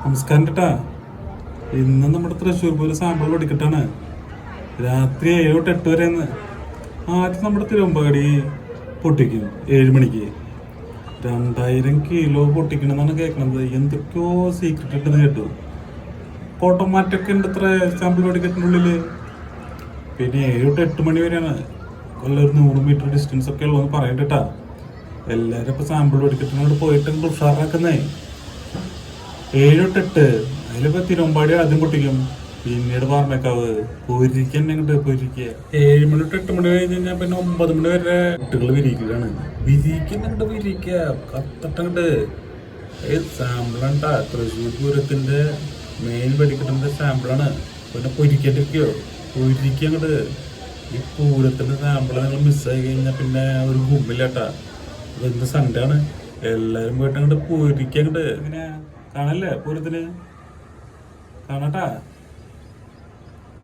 നമസ്കാരം കേട്ടാ. ഇന്ന് നമ്മുടെ തൃശ്ശൂർ പൂരം സാമ്പിൾ പഠിക്കട്ടാണ്. രാത്രി 7 തൊട്ട് 8 വരെ. ആദ്യം നമ്മുടെ തിരുവമ്പാടി പൊട്ടിക്കും 7 മണിക്ക്. 2000 കിലോ പൊട്ടിക്കണമെന്നാണ് കേൾക്കണത്. എന്തൊക്കെയോ സീക്രട്ട് ഉണ്ടെന്ന് കേട്ടു. ഓട്ടോമാറ്റൊക്കെ ഉണ്ട് ഇത്ര സാമ്പിൾ പഠിക്കത്തിനുള്ളില്. പിന്നെ 7 തൊട്ട് 8 മണി വരെയാണ്. കൊല്ലം 100 മീറ്റർ ഡിസ്റ്റൻസ് ഒക്കെ ഉള്ളതെന്ന് പറയണ്ടട്ടാ. എല്ലാരും ഇപ്പൊ സാമ്പിൾ പഠിക്കത്തിനോട് പോയിട്ട് ഉഷാറാക്കുന്നേ. 7 തൊട്ട് 8 അതിലിപ്പോ തിരുവമ്പാടി ആദ്യം പൊട്ടിക്കും. പിന്നീട് പാറമേക്കാവ് പൊരിക്കന്നെ അങ്ങോട്ട് പൊരിക്കുക. 7 മണി തൊട്ട് 8 മണി കഴിഞ്ഞ് കഴിഞ്ഞാൽ പിന്നെ 9 മണി വരെ കുട്ടികൾ വിരിക്കലാണ്. വിരിക്കന്നങ്ങോട്ട് വിരിക്കുക കത്തട്ടങ്ങോട്ട്. സാമ്പിളാണ്ടാ തൃശ്ശൂർ പൂരത്തിന്റെ മെയിൻ പഠിക്കട്ടിന്റെ സാമ്പിളാണ്. പിന്നെ പൊരിക്കണ്ടിരിക്കോ പൊരിക്കുക അങ്ങോട്ട്. ഈ പൂരത്തിന്റെ സാമ്പിള് നിങ്ങൾ മിസ്സായി കഴിഞ്ഞാൽ പിന്നെ ഒരു ഗുമ്മില്ലാട്ടാ. ഇതെന്ത് സൺഡേ ആണ്. എല്ലാരും പോയിട്ട് അങ്ങോട്ട് പൊരിക്കുക അങ്ങോട്ട്. ഇങ്ങനെ കാണല്ലേ പൂരത്തിന് കാണാട്ടാ.